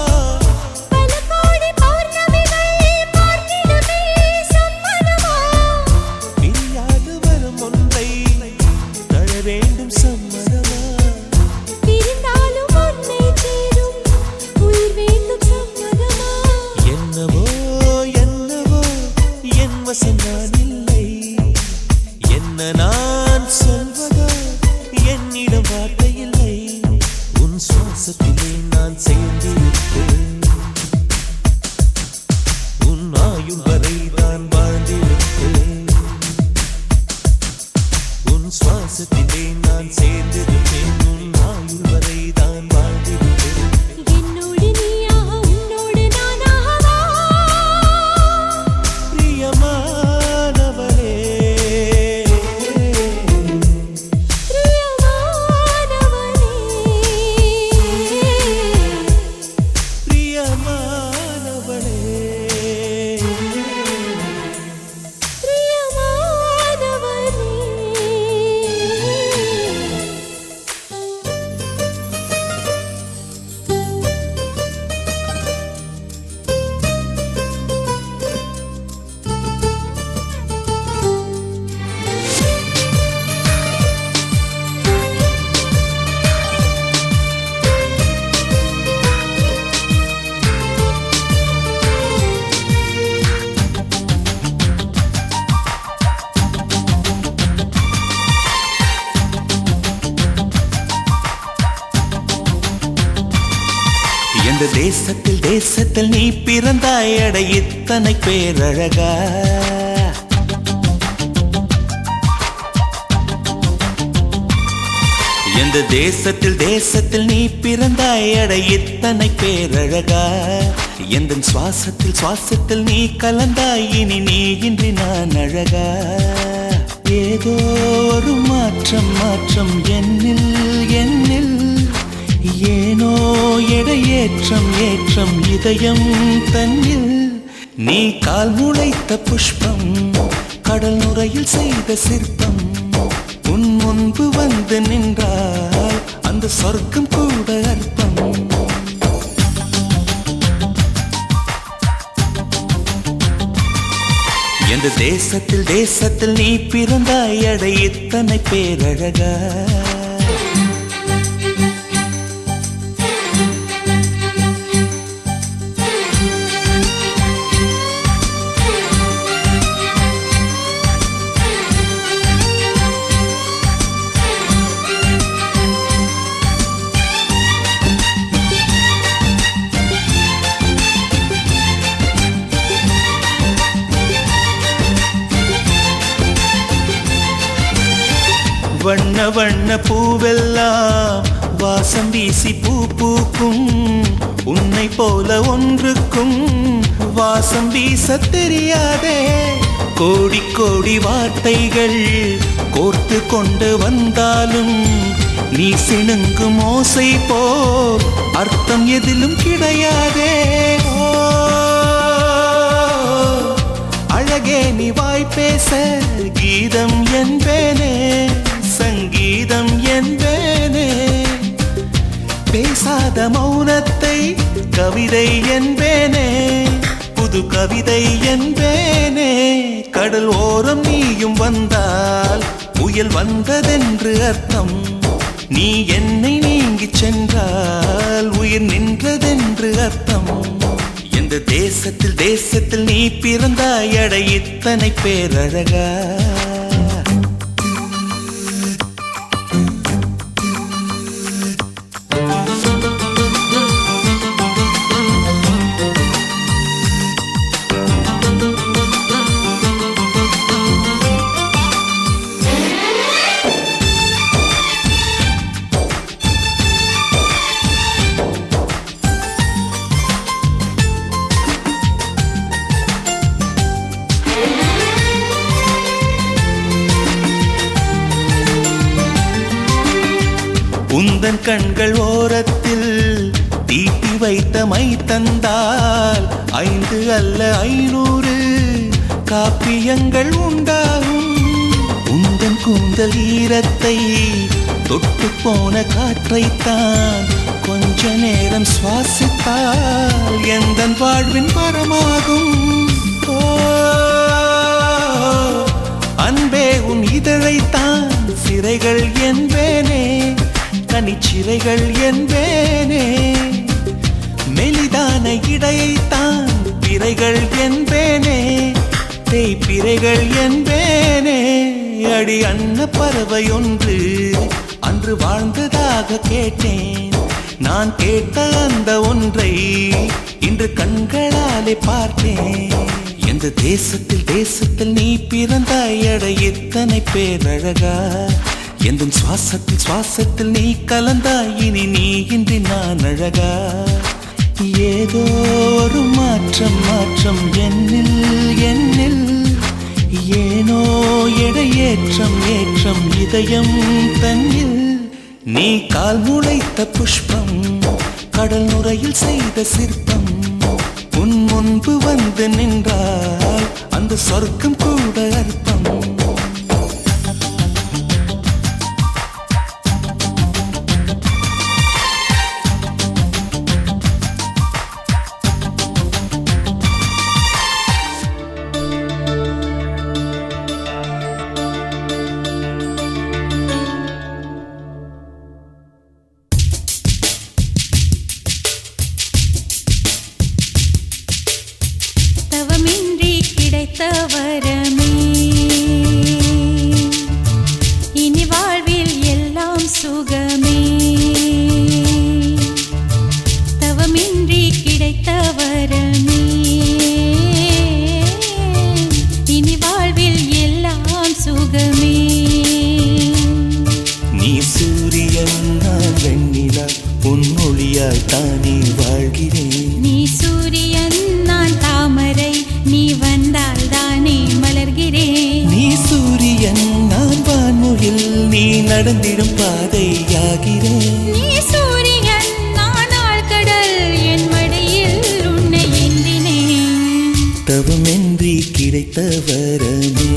பல கோடி பௌர்ணமிகள் பார்த்திடுவே சம்மதமா பிரியாது வரும் ஒன்றை தர வேண்டும் சம்மதமா பிரிந்தாலும் உன்னை சேரும் உயிர் வேண்டும் சம்மதமா என்னவோ என்னவோ என் வசம் நான் இல்லை என்ன நான் சொல்வதோ என்னிடம் வார்த்தை இல்லை உன் சுவாசத்திலே நான் சேர்ந்திருப்பேன் உன் ஆயுள் வரை நான் வாழ்ந்திருப்பேன் உன் சுவாசத்திலே நான் சேர்ந்திருப்பேன் உன் ஆயுள் வரை தான் வாழ்ந்திருப்பேன் என்னோடு நீயாக உன்னோடு நானாகவா பிரியமானவளே பிரியமானவனே பிரியமானவளே பிரியமானவனே எந்த தேசத்தில் தேசத்தில் நீ பிறந்தாய் அட இத்தனை பேரழகா எந்த தேசத்தில் தேசத்தில் நீ பிறந்தாய் அட இத்தனை பேரழகா எந்த சுவாசத்தில் சுவாசத்தில் நீ கலந்தாய் இனி நீ இன்றி நான் அழகா ஏதோ ஒரு மாற்றம் மாற்றம் என்னில் என்னில் ஏனோ எடை ஏற்றம் ஏற்றம் இதயம் தன்னில் நீ கால் முளைத்த புஷ்பம் கடல் நுரையில் செய்த சிற்பம் உன் முன்பு வந்து நின்றால் அந்த சொர்க்கம் கூட அற்பம் எந்த தேசத்தில் தேசத்தில் நீ பிறந்தாய் அட இத்தனை பேரழகா வண்ண வண்ண பூவெல்லாம் வாசம் வீசி பூ பூக்கும் உன்னை போல ஒன்றுக்கும் வாசம் வீச தெரியாதே கோடி கோடி வார்த்தைகள் கோர்த்து கொண்டு வந்தாலும் நீ சிணுங்கும் ஓசை போல் அர்த்தம் எதிலும் கிடையாதே ஓ அழகே நீ வாய் பேச கீதம் என்பேனே சங்கீதம் என்பேனே பேசாத மௌனத்தை கவிதை என்பேனே புது புது கவிதை என்பேனே. கடல் ஓரம் நீயும் வந்தால் புயல் வந்ததென்று அர்த்தம். நீ என்னை நீங்கிச் சென்றால் உயிர் நின்றதென்று அர்த்தம். எந்த தேசத்தில் நீ பிறந்தாய் அட இத்தனை பேரழகா. உந்தன் கண்கள் ஓரத்தில் தீட்டி வைத்த மை தந்தால் 5 அல்ல 500 காப்பியங்கள் உண்டாகும். உந்தன் கூந்தல் ஈரத்தை தொட்டு போன காற்றைத்தான் கொஞ்ச நேரம் சுவாசித்தால் எந்தன் வாழ்வின் மரமாகும். அன்பே உன் இதழைத்தான் சிறைகள் என்பேனே, கனிச்சிறைகள் என்பேனே. மெலிதான இடையைத்தான் பிறைகள் என்பேனே, தேய்பிறைகள் என்பேனே. அடி அன்ன பறவை ஒன்று அன்று வாழ்ந்ததாக கேட்டேன். நான் கேட்ட அந்த ஒன்றை இன்று கண்களாலே பார்த்தேன். எந்த தேசத்தில் நீ பிறந்தாய் அட இத்தனை பேரழகா. எந்த சுவாசத்தில் நீ கலந்தாய் இனி நீ இன்றி நான் அழகா. ஏதோ ஒரு மாற்றம் என்னில் ஏனோ ஏற்றம் இதயம் தன்னில். நீ கால் முளைத்த புஷ்பம் கடல் நுரையில் செய்த சிற்பம். உன் முன்பு வந்து நின்றால் அந்த சொர்க்கம் கூட அர்த்தம். வரமே இனி வாழ்வில் எல்லாம் சுகமே. தவமின்றி கிடைத்த வரமே இனி வாழ்வில் எல்லாம் சுகமே. நீ சூரியன் நான் வெண்ணிலா உன் ஒளியால் தானே வாழ்கிறேன். நீ சூரியன் நான் தாமரை நீ வந்தால் தானே மலர்கிறேன். நீ சூரியன் நான் வான்முகில் நீ நடந்திடும் பாதையாகிறேன். நீ சூரியன் நான் ஆழ்கடல் என் மடியில் உன்னை ஏந்தினேன். தவமின்றி கிடைத்த வரமே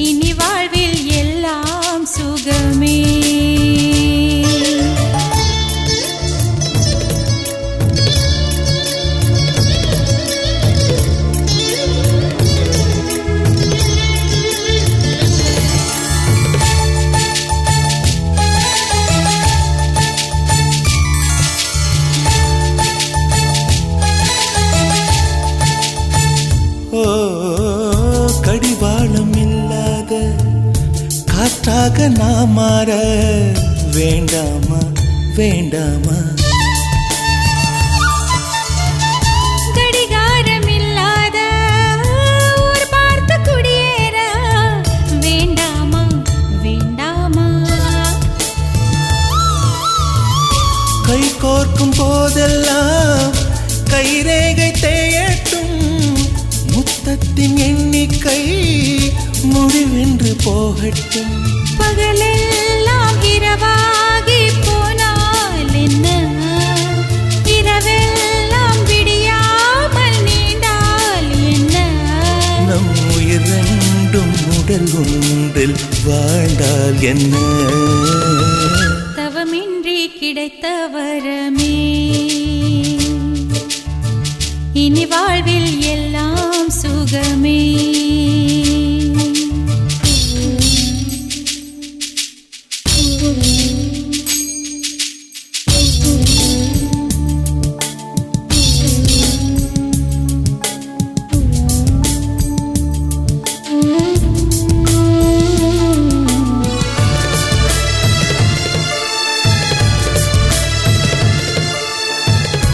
இனி வாழ்வில் எல்லாம் சுகமே. கடிவாளம் இல்லாத காற்றாக நான் மாற வேண்டாமா வேண்டாமா. கடிகாரம் இல்லாத ஊர் பார்த்து குடியேற வேண்டாமா வேண்டாமா. கை கோர்க்கும் போதெல்லாம் கைரேகை தேயட்டும். முத்தத்தின் எண்ணிக்கை முடிவென்று போகட்டும். பகலெல்லாம் இரவாகி போனால் என்ன, இரவெல்லாம் விடியாமல் நீண்டால் என்ன. நம் உயிர் ரெண்டும் உடல் ஒன்றில் வாழ்ந்தால் என்ன. தவமின்றி கிடைத்த வரமே வாழ்வில்